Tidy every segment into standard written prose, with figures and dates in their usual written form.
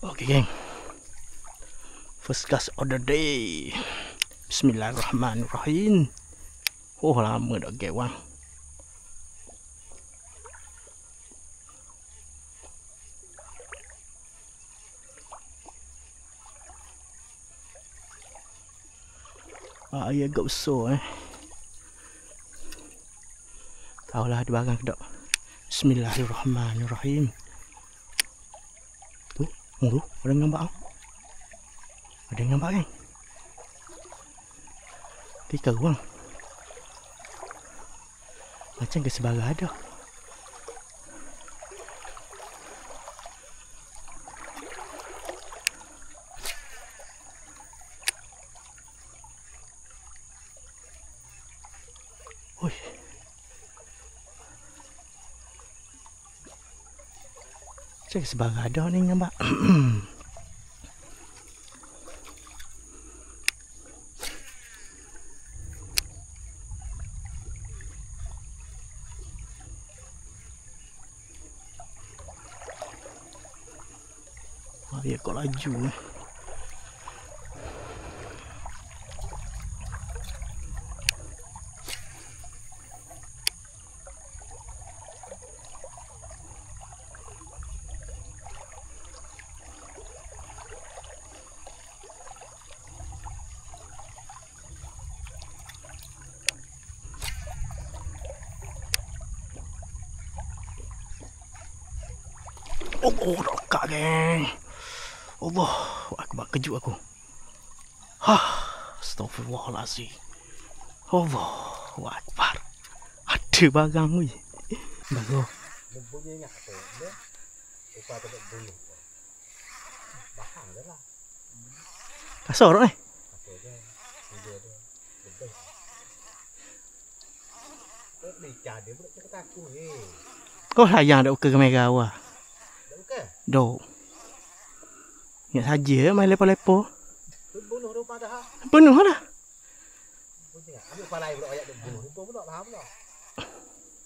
Oke geng, first cast of the day. Bismillahirrahmanirrahim. Oh lama dah geng bang. Air agak besar Tahulah ada barang ke tak. Bismillahirrahmanirrahim. Tu, ada nampak ah. Ada nampak kan? Tiga bang. Macam ke sebarang ada. Oi. Macam ke sebarang ada ni nampak. Dia kau laju Oh, rokak geng. Allah, akbar, kejut aku. Astaghfirullahalazim. Allahu akbar. Ada barang weh. Bagus. Mempunyai ingat apa dia? Upah tak bunuh. Bahang dah lah. Kasar tak Kasar dia. Video dia. Lebih. Kau beli dia pula cakap takut Kau sayang dak buka kamera awak. Dah buka? Dok. Ingat saja main lepo-lepo. Bunuh rupa dah. Penuh dah. Punya. Ambil palai pula ayat dia bunuh. Rupa pula faham pula.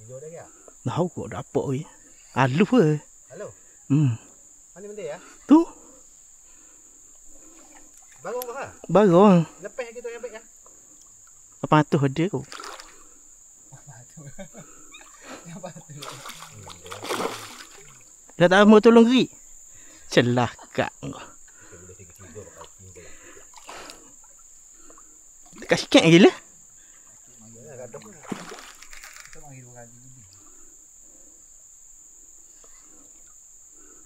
Video dia ke? Tahu kok dapat weh. Alus ke? Halo. Mana benda ya? Tu. Baru ke ha? Barang. Lepas gitu yang baik ya. Apa tu ada kau? Apa tu? Dah tak mau tolong geri. Celaka kau. Dekat sikit lagi lah.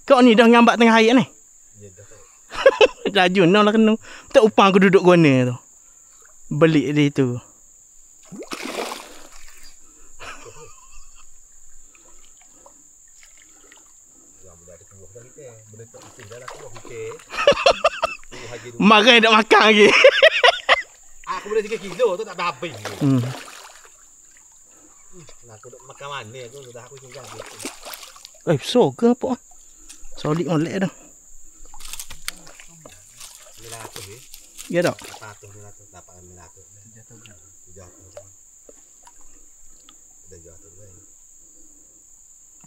Kau ni dah ngambak tengah air ni. Ya dah. Laju nak lah kena. Tak upang aku duduk guna tu. Belik dia tu. Makan tak makan lagi. Aku boleh 3 kilo tu tak habis. Aku nak makan mana tu sudah aku tinggal. So ke apa? Solid molek dah. Milatus Ya tak? 400 milatus dapat milatus. Jatuh. Dah jatuh kan.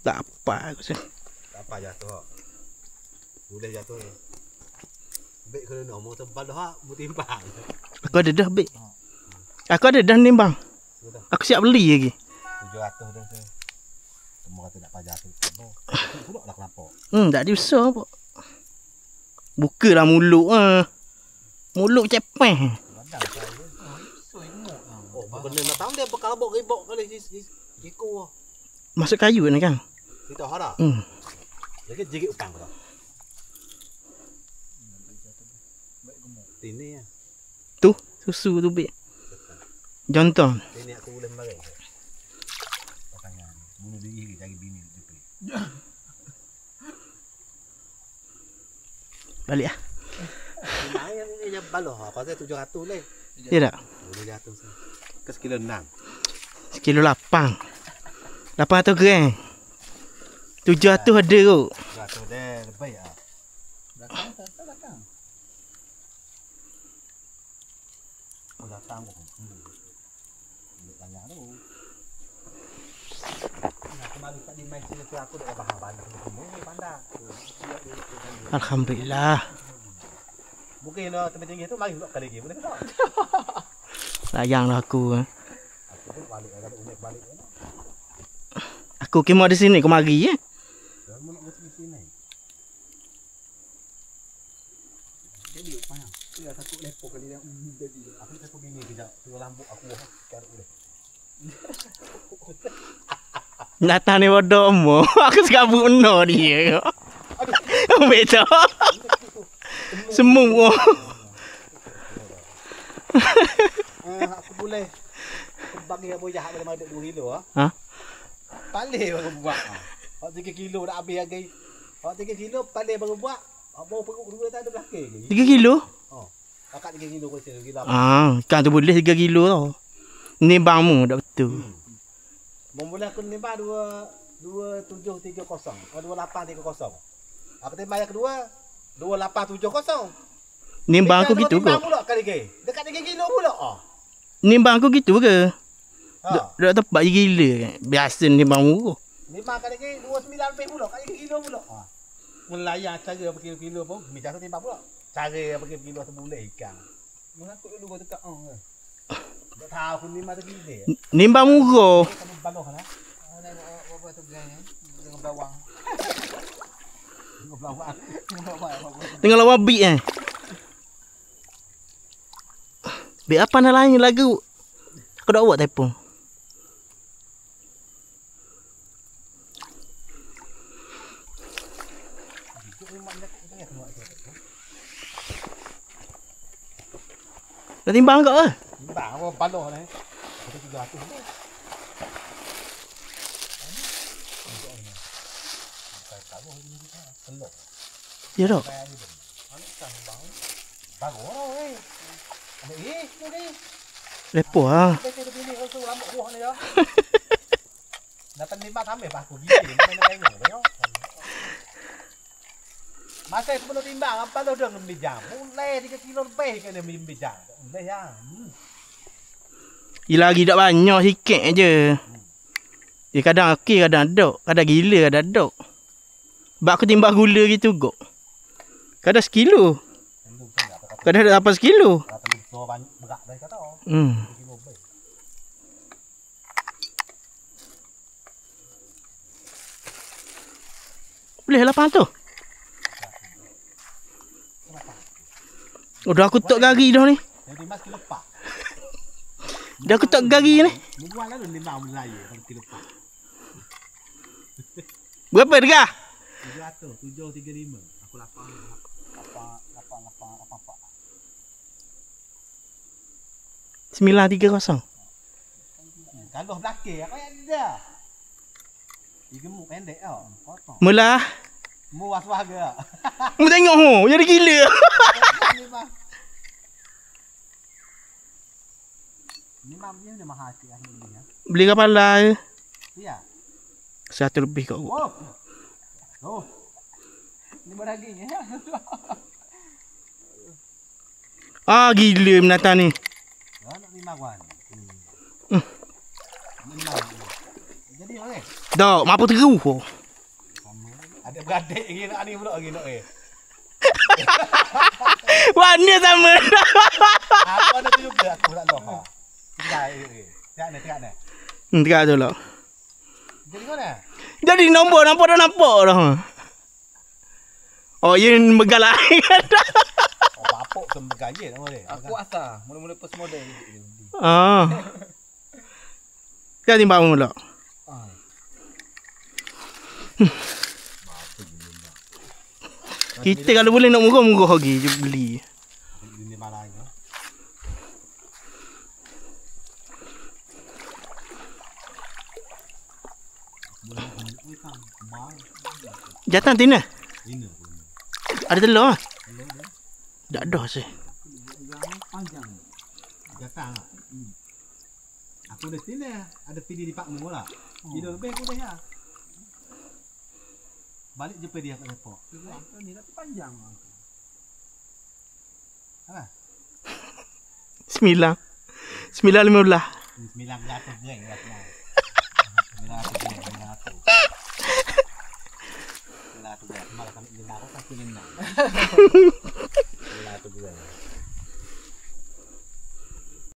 Tak apa aku rasa. Tak apa jatuh. Boleh jatuh ni. Baik kalau nombor tebal dah mu timbang. Aku ada dah baik. Aku ada dah nimbang. Aku siap beli lagi. 700 dah tu. Semua kata nak pajak tu. Pula lah kenapa? Tak diusah apa. Bukalah mulut mulut cepeh. Oh, benda nak tahu dia bekal bok ribok kali iku. Masuk kayu ni kan? Kita hara. Lagi jigit utang kau. Ini ya. Tu, susu tu baik. Jonton. Ini aku boleh bagi. Pertanyaan. Bunuh diri cari bini jepri. Balik ah. Lumayan ni je baloh. Pasal 700 leh. Ya tak? Boleh jatuh sah. Ke sekilo 6. Sekilo 8. 800 gram. 700 ada kot. 700 dah lebih ah. Belakang. Oh datang kok. Tanya tu. Nah, kemarin tadi main sini tu aku dah bahan bandar semua ni bandar. Alhamdulillah. Mungkin tinggi tu mari kali lagi. Boleh tak? Sayanglah aku. Aku pun balik ada unik balik. Aku kemo di sini kemari ya. Dan mau nak di sini. Jadi apa ya? Dia takut lepo kali dia jadi. Aku takut gini kejap. Tu lambuk aku sekarang boleh. Nyata ni bodoh mo. Aku sekabut no dia. Betul. Semua. Aku boleh bagi yang boyah boleh ada 2 kilo Ha? Palih baru buat. Hak 3 kilo dah habis lagi. Hak 3 kilo palih baru buat. Hak baru perut 2 tak ada belakang lagi. 3 kilo? Oh. Akak 3 kilo kau kilo. Ikan tu boleh 3 kilo tau. Ni bangmu tak betul. Memula aku nimbang 2730. Oh 2830. Aku timbang yang kedua 2870. Nimbang aku gitu ke? Pula kali ke. Dekat 3 kilo pula. Nimbang aku gitu ke? Ha. Dak tepat gila kan. Biasa nimbang murah. Nimbang kali ke 29 lebih pula. Kali 3 kilo pula. Melayang cara pergi kilo pun macam tu timbang pula. Cara pergi kilo sebulan ikan. Mengaku dulu kau dekat tak tahu aku nimbang tu gila. Nimbang murah. Kamu baloh lah. Apa tu gayanya? Dengan bawang. Dengan bawang. Tengah lawan beat eh. Beat apa nak lain lagu? Aku dah buat telefon. Dah timbang kau ke? Timbang apa baloh ni? Ada 300 ni. Ya dah. Bagus oi. Ada tu ni. Lepo ah. Betul bini kau tu rambut buah ni ya. Dapat 5 tambah aku gigi main tengok tengok. Masa sebelum timbang apa tu dah membijang. Mulai 3 kilo lebih kan dia membijang. Boleh ya. Dia lagi tak banyak sikit je. Dia kadang okey kadang dok, kadang gila kadang dok. Sebab aku timbang gula gitu kok. Kadang 1 kilo. Kadang ada 8 kilo. So banyak berat dah kata. Boleh 8 tu. Udah aku tok gari dah ni. Yang timbang kilo 4. Dah aku tok gari ni. Buang lalu 5 Melayu kilo 4. Berapa harga? 700, 735. Aku 8. 930. Kalau belakang apa yang ada? Dia gemuk pendek tau. Potong. Mula. Mu was-was ke? Mu tengok ho, jadi gila. Ni mam dia dah mahal sikit akhir ni ya. Beli kepala je. Ya. 100 lebih kat aku. Oh. Oh. Ni daging ya. Ah gila binatang ni. Ya nak 5 wan. Jadi okey. Dak, mampu teru ho. Ada beradik lagi nak ni pula lagi nak Warna sama. Aku ada tu juga aku tak tahu. Tengok ni. Tengok tu lah. Jadi mana? Jadi nombor nampak dah. Oh, yang bergalak. Oh, bapuk tu bergaya nama dia. Aku asal mula-mula post model ni. Ah. Kan timbang mula. Kita kalau boleh nak murah-murah lagi je beli. Ini malah ni. Jatan tina. Ini. Ada telur ah? Tak ada sih. Panjang. Datang. Aku dah sini ada video di Pak Mu lah. Video lebih aku dah ya. Balik jumpa dia kat depot. Ni dah panjang. Ha? 9.15. 900 geng lah. 900 geng. 900. tu malah kami lina aku kasih lina.